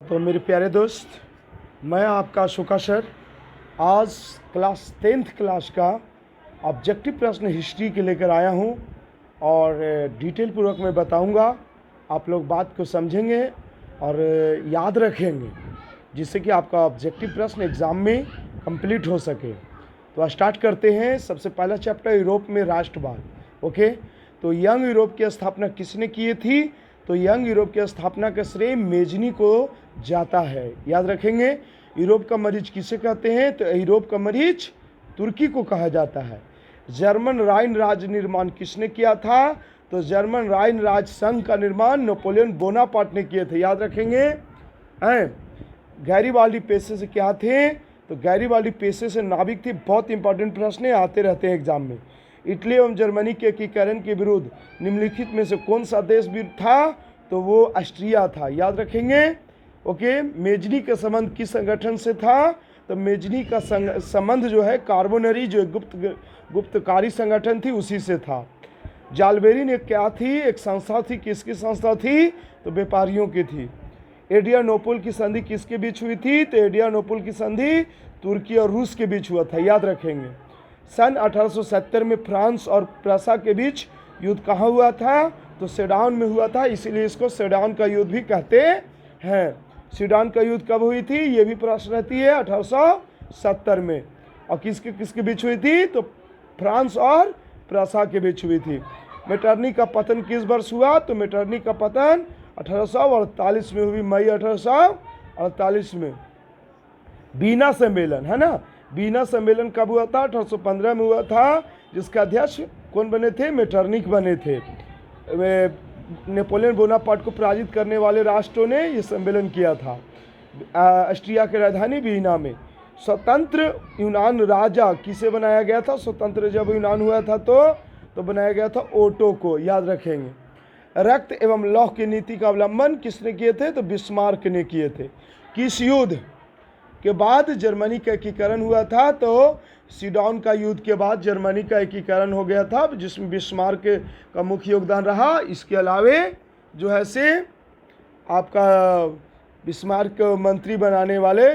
तो मेरे प्यारे दोस्त, मैं आपका शुका सर आज क्लास 10th क्लास का ऑब्जेक्टिव प्रश्न हिस्ट्री के लेकर आया हूं और डिटेल पूर्वक मैं बताऊंगा। आप लोग बात को समझेंगे और याद रखेंगे, जिससे कि आपका ऑब्जेक्टिव प्रश्न एग्ज़ाम में कंप्लीट हो सके। तो स्टार्ट करते हैं। सबसे पहला चैप्टर यूरोप में राष्ट्रवाद। ओके, तो यंग यूरोप की स्थापना किसने की थी? तो यंग यूरोप की स्थापना का श्रेय मेजनी को जाता है। याद रखेंगे। यूरोप का मरीज किसे कहते हैं? तो यूरोप का मरीज तुर्की को कहा जाता है। जर्मन राइन राज्य निर्माण किसने किया था? तो जर्मन राइन राज्य संघ का निर्माण नेपोलियन बोनापार्ट ने किए थे। याद रखेंगे। गैरीबाल्डी पेशे से क्या थे? तो गैरीबाल्डी पेशे से नाविक थे। बहुत इंपॉर्टेंट प्रश्न आते रहते हैं एग्जाम में। इटली एवं जर्मनी के एकीकरण के विरुद्ध निम्नलिखित में से कौन सा देश विरुद्ध था? तो वो ऑस्ट्रिया था। याद रखेंगे। ओके, मेजनी का संबंध किस संगठन से था? तो मेजनी का संबंध जो है कार्बोनरी, जो गुप्तकारी संगठन थी, उसी से था। जालबेरी ने क्या थी? एक संस्था थी। किसकी संस्था थी? तो व्यापारियों की थी। एड्रियानोपल की संधि किसके बीच हुई थी? तो एड्रियानोपल की संधि तुर्की और रूस के बीच हुआ था। याद रखेंगे। सन 1870 में फ्रांस और प्रसा के बीच युद्ध कहाँ हुआ था? तो सेडान में हुआ था, इसीलिए इसको सेडान का युद्ध भी कहते हैं। सेडान का युद्ध कब हुई थी? ये भी प्रश्न रहती है। 1870 में। और किसके किसके बीच हुई थी? तो फ्रांस और प्रसा के बीच हुई थी। मेटरनी का पतन किस वर्ष हुआ? तो मेटरनी का पतन 1848 में हुई, मई 1848 में। बीना सम्मेलन है ना। बीना सम्मेलन कब हुआ था? 1815 में हुआ था, जिसका अध्यक्ष कौन बने थे? मेटरनिक बने थे। नेपोलियन बोनापार्ट को पराजित करने वाले राष्ट्रों ने यह सम्मेलन किया था ऑस्ट्रिया की राजधानी बीना में। स्वतंत्र यूनान राजा किसे बनाया गया था? स्वतंत्र जब यूनान हुआ था तो बनाया गया था ओटो को। याद रखेंगे। रक्त एवं लौह की नीति का अवलंबन किसने किए थे? तो बिस्मार्क ने किए थे। किस युद्ध के बाद जर्मनी का एकीकरण हुआ था? तो सीडॉन का युद्ध के बाद जर्मनी का एकीकरण हो गया था, जिसमें बिस्मार्क का मुख्य योगदान रहा। इसके अलावे जो है से आपका बिस्मार्क मंत्री बनाने वाले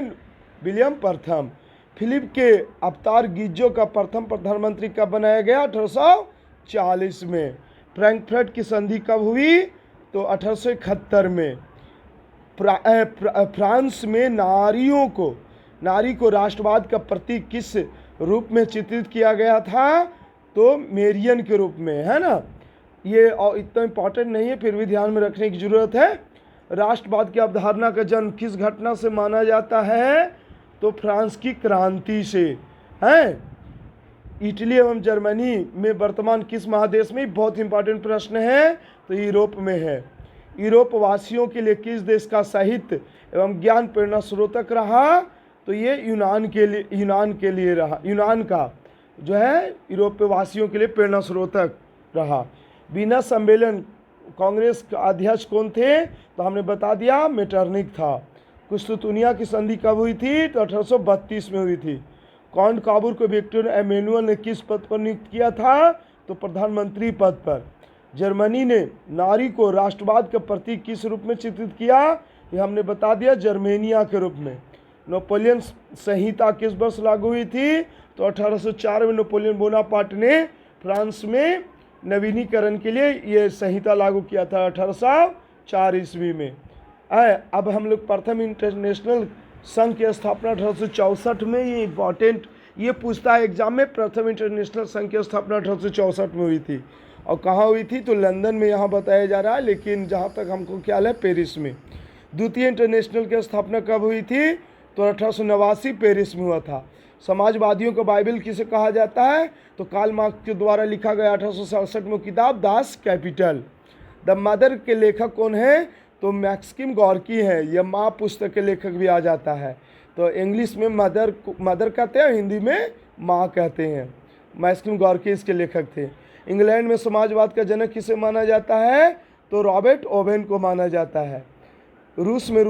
विलियम प्रथम। फिलिप के अवतार गीजो का प्रथम प्रधानमंत्री कब बनाया गया? 1840 में। फ्रैंकफर्ट की संधि कब हुई? तो 1871 में। फ्रांस में नारी को राष्ट्रवाद का प्रतीक किस रूप में चित्रित किया गया था? तो मेरियन के रूप में, है ना। ये इतना इम्पोर्टेंट नहीं है, फिर भी ध्यान में रखने की जरूरत है। राष्ट्रवाद की अवधारणा का जन्म किस घटना से माना जाता है? तो फ्रांस की क्रांति से है। इटली एवं जर्मनी में वर्तमान किस महादेश में? बहुत इंपॉर्टेंट प्रश्न है। तो यूरोप में है। यूरोप वासियों के लिए किस देश का साहित्य एवं ज्ञान प्रेरणा स्रोतक रहा? तो ये यूनान के लिए रहा। यूनान का जो है यूरोप वासियों के लिए प्रेरणा स्रोतक रहा। बीना सम्मेलन कांग्रेस का अध्यक्ष कौन थे? तो हमने बता दिया, मेटरनिक था। कुस्तुतुनिया की संधि कब हुई थी? तो 1832 में हुई थी। कॉन्ट काबूर को विक्टर एमेनुअल ने किस पद पर नियुक्त किया था? तो प्रधानमंत्री पद पर। जर्मनी ने नारी को राष्ट्रवाद का प्रतीक किस रूप में चित्रित किया? ये हमने बता दिया, जर्मेनिया के रूप में। नेपोलियन संहिता किस वर्ष लागू हुई थी? तो 1804 में नेपोलियन बोनापार्ट ने फ्रांस में नवीनीकरण के लिए ये संहिता लागू किया था, 1804 ईस्वी में। अब हम लोग प्रथम इंटरनेशनल संघ की स्थापना 1864 में। ये इम्पॉर्टेंट, ये पूछता है एग्जाम में। प्रथम इंटरनेशनल संघ की स्थापना 1864 में हुई थी। और कहाँ हुई थी? तो लंदन में यहाँ बताया जा रहा है, लेकिन जहाँ तक हमको ख्याल है पेरिस में। द्वितीय इंटरनेशनल की स्थापना कब हुई थी? तो 1889 पेरिस में हुआ था। समाजवादियों का बाइबल किसे कहा जाता है? तो कार्ल मार्क्स के द्वारा लिखा गया 1867 में किताब दास कैपिटल। द मदर के लेखक कौन है? तो मैक्सिम गॉर्की है। यह माँ पुस्तक के लेखक भी आ जाता है। तो इंग्लिश में मदर कहते हैं, हिंदी में माँ कहते हैं। मैक्सिम गॉर्की इसके लेखक थे। इंग्लैंड में समाजवाद का जनक किसे माना जाता है? तो रॉबर्ट ओवेन को माना जाता है। रूस में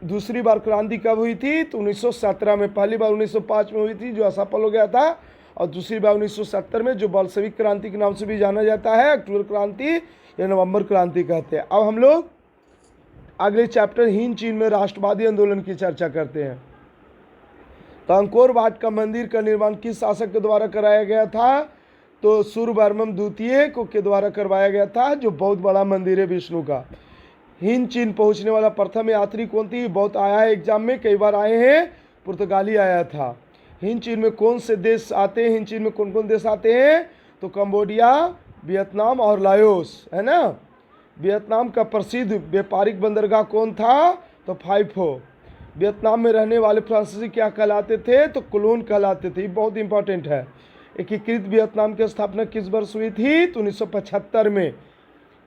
दूसरी बार क्रांति कब हुई थी? तो 1917 में। पहली बार 1905 में हुई थी, जो असफल हो गया था। और दूसरी बार 1970 में, जो बल्शेविक क्रांति के नाम से भी जाना जाता है। अक्टूबर क्रांति या नवंबर क्रांति कहते हैं। अब हम लोग अगले चैप्टर हिंद चीन में राष्ट्रवादी आंदोलन की चर्चा करते हैं। तो अंकोर वाट का मंदिर का निर्माण किस शासक के द्वारा कराया गया था? तो सूर्यवर्मन द्वितीय को के द्वारा करवाया गया था, जो बहुत बड़ा मंदिर है विष्णु का। हिंद चीन पहुंचने वाला प्रथम यात्री कौन थी? बहुत आया है एग्जाम में, कई बार आए हैं, पुर्तगाली आया था। हिंद चीन में कौन से देश आते हैं? हिंद चीन में कौन कौन देश आते हैं? तो कंबोडिया, वियतनाम और लाओस, है ना। वियतनाम का प्रसिद्ध व्यापारिक बंदरगाह कौन था? तो फाइफो। वियतनाम में रहने वाले फ्रांसीसी क्या कहलाते थे? तो कोलोन कहलाते थे। बहुत इंपॉर्टेंट है। एकीकृत वियतनाम की स्थापना किस वर्ष हुई थी? तो 1975 में।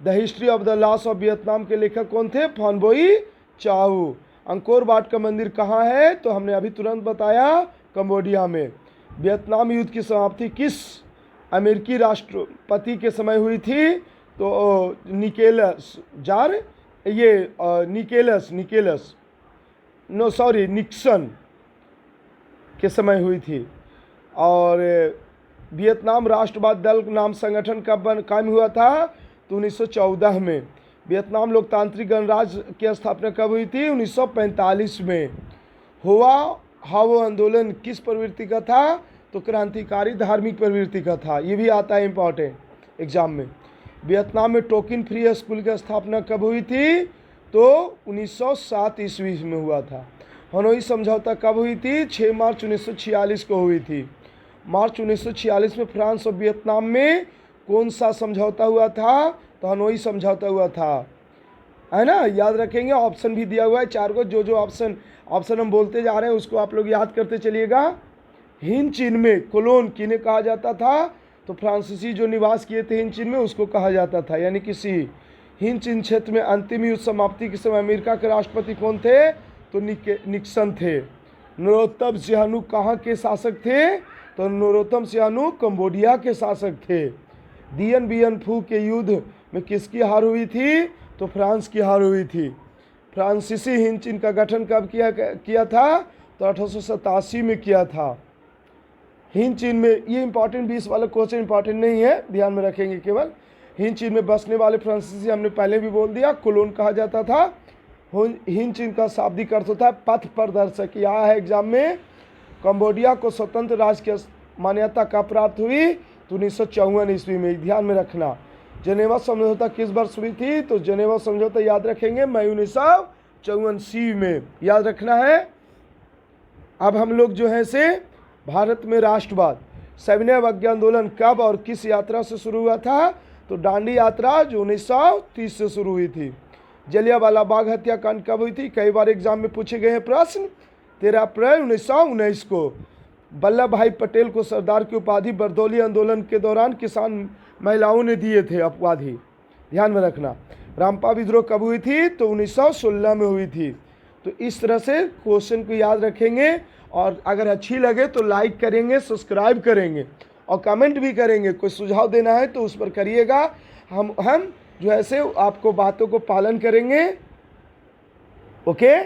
The history of the loss of Vietnam के लेखक कौन थे? फॉन बोई चाऊ। अंकोर वाट का मंदिर कहाँ है? तो हमने अभी तुरंत बताया, कंबोडिया में। वियतनाम युद्ध की समाप्ति किस अमेरिकी राष्ट्रपति के समय हुई थी? तो निकोलस जार, ये निक्सन के समय हुई थी। और वियतनाम राष्ट्रवाद दल नाम संगठन कब कायम हुआ था? तो 1914 में। वियतनाम लोकतांत्रिक गणराज्य की स्थापना कब हुई थी? 1945 में। हुआ हावो आंदोलन किस प्रवृत्ति का था? तो क्रांतिकारी धार्मिक प्रवृत्ति का था। ये भी आता है इंपॉर्टेंट एग्जाम में। वियतनाम में टोकन फ्री स्कूल की स्थापना कब हुई थी? तो 1907 ईस्वी में हुआ था। हनोई समझौता कब हुई थी? 6 मार्च 1946 को हुई थी। मार्च 1946 में फ्रांस और वियतनाम में कौन सा समझौता हुआ था? तो हनोई समझौता हुआ था, है ना। याद रखेंगे, ऑप्शन भी दिया हुआ है 4 को। जो ऑप्शन हम बोलते जा रहे हैं उसको आप लोग याद करते चलिएगा। हिंद चीन में कोलोन किन्हें कहा जाता था? तो फ्रांसीसी जो निवास किए थे हिंद चीन में उसको कहा जाता था, यानी किसी। हिंद चीन क्षेत्र में अंतिम युद्ध समाप्ति के समय अमेरिका के राष्ट्रपति कौन थे? तो निक्सन थे। नरोत्तम सिहानू कहाँ के शासक थे? तो नरोत्तम सिहानू कंबोडिया के शासक थे। दियन बियन फू के युद्ध में किसकी हार हुई थी? तो फ्रांस की हार हुई थी। फ्रांसीसी हिंद चीन का गठन कब किया था? तो 1887 में किया था। हिंद चीन में, ये इंपॉर्टेंट 20 वाला क्वेश्चन इंपॉर्टेंट नहीं है, ध्यान में रखेंगे केवल। हिंद चीन में बसने वाले फ्रांसीसी हमने पहले भी बोल दिया, कोलोन कहा जाता था। हिंद चीन का शाब्दिक अर्थ होता है पथ प्रदर्शक। यह है एग्जाम में। कंबोडिया को स्वतंत्र राज्य की मान्यता कब प्राप्त हुई? तो 1954 ईस्वी में, ध्यान में रखना। जनेवा समझौता किस वर्ष हुई थी? तो जनेवा समझौता याद रखेंगे मई 1954 में, याद रखना है। अब हम लोग जो है से भारत में राष्ट्रवाद, सविनय अवज्ञा आंदोलन कब और किस यात्रा से शुरू हुआ था? तो दांडी यात्रा जो 1930 से शुरू हुई थी। जलियांवाला बाग हत्याकांड कब हुई थी? कई बार एग्जाम में पूछे गए हैं प्रश्न। 13 अप्रैल 1919 को। वल्लभ भाई पटेल को सरदार की उपाधि बरदौली आंदोलन के दौरान किसान महिलाओं ने दिए थे उपाधि, ध्यान में रखना। रामपा विद्रोह कब हुई थी? तो 1916 में हुई थी। तो इस तरह से क्वेश्चन को याद रखेंगे, और अगर अच्छी लगे तो लाइक करेंगे, सब्सक्राइब करेंगे और कमेंट भी करेंगे। कोई सुझाव देना है तो उस पर करिएगा। हम जो ऐसे आपको बातों को पालन करेंगे। ओके।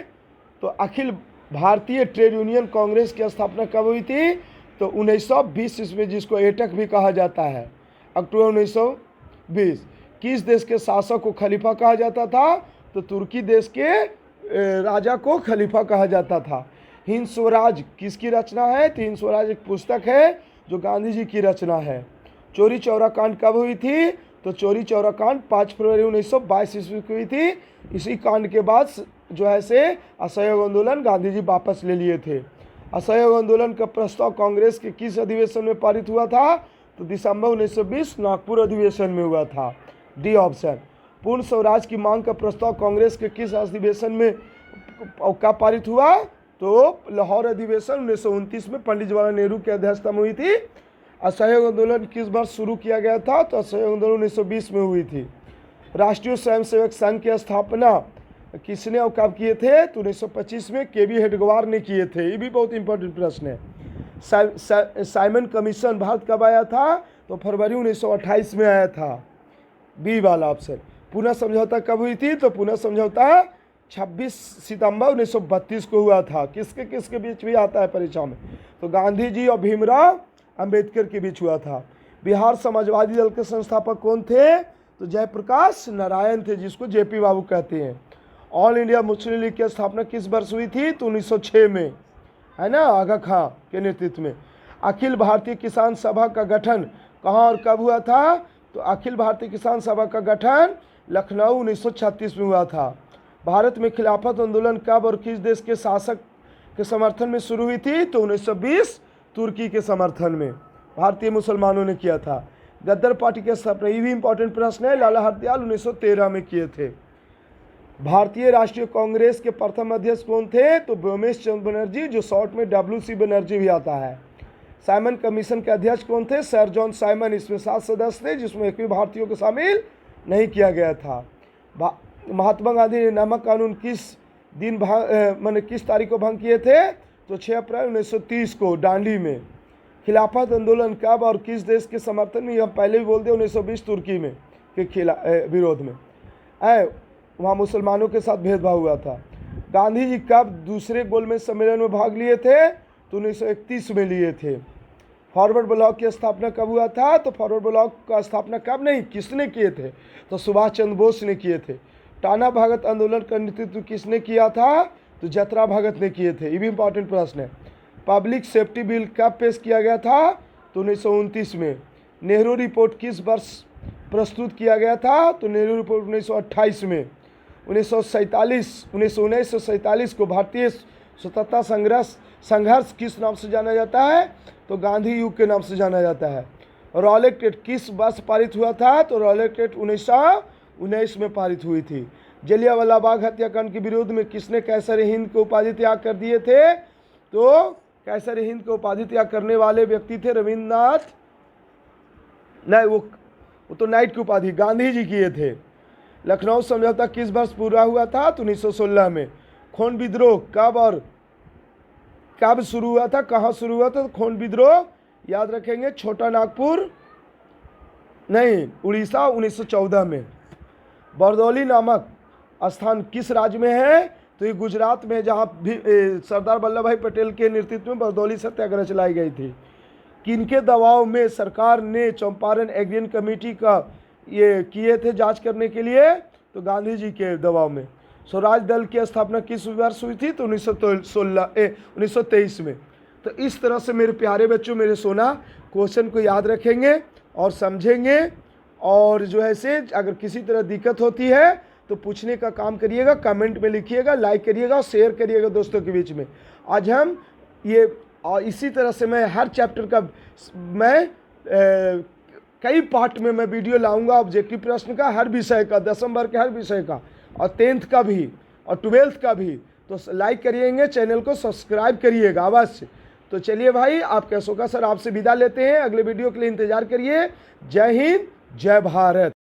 तो अखिल भारतीय ट्रेड यूनियन कांग्रेस की स्थापना कब हुई थी? तो 1920 ईस्वी, जिसको एटक भी कहा जाता है, अक्टूबर 1920। किस देश के शासक को खलीफा कहा जाता था? तो तुर्की देश के राजा को खलीफा कहा जाता था। हिंद स्वराज किसकी रचना है? तो हिंद स्वराज एक पुस्तक है जो गांधी जी की रचना है। चौरी चौरा कांड कब हुई थी? तो चौरी चौरा कांड 5 फरवरी 1922 ईस्वी को हुई थी। इसी कांड के बाद जो है से असहयोग आंदोलन गांधी जी वापस ले लिए थे। असहयोग आंदोलन का प्रस्ताव कांग्रेस के किस अधिवेशन में पारित हुआ था? तो दिसंबर 1920 नागपुर अधिवेशन में हुआ था, डी ऑप्शन। पूर्ण स्वराज की मांग का प्रस्ताव कांग्रेस के किस अधिवेशन में कब पारित हुआ? तो लाहौर अधिवेशन 1929 में पंडित जवाहरलाल नेहरू की अध्यक्षता में हुई थी। असहयोग आंदोलन किस बार शुरू किया गया था? तो असहयोग आंदोलन 1920 में हुई थी। राष्ट्रीय स्वयंसेवक संघ की स्थापना किसने और कब किए थे? तो 1925 में के.बी. हेडगेवार ने किए थे। ये भी बहुत इंपॉर्टेंट प्रश्न है। साइमन कमीशन भारत कब आया था? तो फरवरी 1928 में आया था, बी वाला ऑप्शन। पुणे समझौता कब हुई थी? तो पुणे समझौता 26 सितंबर 1932 को हुआ था। किसके बीच भी आता है परीक्षा में? तो गांधी जी और भीमराव अंबेडकर के बीच हुआ था। बिहार समाजवादी दल के संस्थापक कौन थे? तो जयप्रकाश नारायण थे, जिसको जेपी बाबू कहते हैं। ऑल इंडिया मुस्लिम लीग की स्थापना किस वर्ष हुई थी? तो 1906 में, है ना, आगा खां के नेतृत्व में। अखिल भारतीय किसान सभा का गठन कहाँ और कब हुआ था? तो अखिल भारतीय किसान सभा का गठन लखनऊ 1936 में हुआ था। भारत में खिलाफत आंदोलन कब और किस देश के शासक के समर्थन में शुरू हुई थी? तो 1920 तुर्की के समर्थन में भारतीय मुसलमानों ने किया था। गद्दार पार्टी के स्थापना, ये भी इंपॉर्टेंट प्रश्न है, लाला हरदयाल 1913 में किए थे। भारतीय राष्ट्रीय कांग्रेस के प्रथम अध्यक्ष कौन थे? तो व्योमेश चंद्र बनर्जी, जो शॉर्ट में WC बनर्जी भी आता है। साइमन कमीशन के अध्यक्ष कौन थे? Sir John Simon. इसमें 7 सदस्य थे, जिसमें एक भी भारतीयों को शामिल नहीं किया गया था। महात्मा गांधी ने नमक कानून किस दिन मैंने किस तारीख को भंग किए थे? तो 6 अप्रैल 1930 को दांडी में। खिलाफत आंदोलन कब और किस देश के समर्थन में? यह पहले भी बोल दिया, 1920 तुर्की में के विरोध में वहाँ मुसलमानों के साथ भेदभाव हुआ था। गांधी जी कब दूसरे गोलमेज सम्मेलन में भाग लिए थे? तो 1931 में लिए थे। फॉरवर्ड ब्लॉक की स्थापना कब हुआ था? तो फॉरवर्ड ब्लॉक का स्थापना कब नहीं, किसने किए थे? तो सुभाष चंद्र बोस ने किए थे। टाना भगत आंदोलन का नेतृत्व किसने किया था? तो जतरा भगत ने किए थे। ये भी इंपॉर्टेंट प्रश्न है। पब्लिक सेफ्टी बिल कब पेश किया गया था? तो 1929 में। नेहरू रिपोर्ट किस वर्ष प्रस्तुत किया गया था? तो नेहरू रिपोर्ट 1928 में। 1947 को भारतीय स्वतंत्रता संघर्ष किस नाम से जाना जाता है? तो गांधी युग के नाम से जाना जाता है। रॉलेट एक्ट किस वर्ष पारित हुआ था? तो रॉलेट एक्ट 1919 में पारित हुई थी। जलियांवाला बाग हत्याकांड के विरोध में किसने कैसर हिंद को उपाधि त्याग कर दिए थे? तो कैसर हिंद को उपाधि त्याग करने वाले व्यक्ति थे रविन्द्रनाथ, नहीं वो तो नाइट की उपाधि गांधी जी किए थे। लखनऊ समझौता किस वर्ष पूरा हुआ था? तो 1916 में। खून विद्रोह कब और कब शुरू हुआ था, कहाँ शुरू हुआ था? तो खून विद्रोह याद रखेंगे, छोटा नागपुर नहीं, उड़ीसा 1914 में। बरदौली नामक स्थान किस राज्य में है? तो ये गुजरात में, जहाँ भी सरदार वल्लभ भाई पटेल के नेतृत्व में बरदौली सत्याग्रह चलाई गई थी। किनके दबाव में सरकार ने चंपारण एग्रीन कमेटी का ये किए थे जांच करने के लिए? तो गांधी जी के दबाव में। स्वराज दल की स्थापना किस वर्ष हुई थी? तो 1923 में। तो इस तरह से मेरे प्यारे बच्चों, मेरे सोना, क्वेश्चन को याद रखेंगे और समझेंगे, और जो है से अगर किसी तरह दिक्कत होती है तो पूछने का काम करिएगा, कमेंट में लिखिएगा, लाइक करिएगा, शेयर करिएगा दोस्तों के बीच में। आज हम ये, और इसी तरह से मैं हर चैप्टर का कई पार्ट में मैं वीडियो लाऊंगा, ऑब्जेक्टिव प्रश्न का, हर विषय का, 10वीं वर्ग के हर विषय का, और 10th का भी और 12th का भी। तो लाइक करिएगा, चैनल को सब्सक्राइब करिएगा अवश्य। तो चलिए भाई, आपके अशोका सर आपसे विदा लेते हैं, अगले वीडियो के लिए इंतजार करिए। जय हिंद, जय भारत।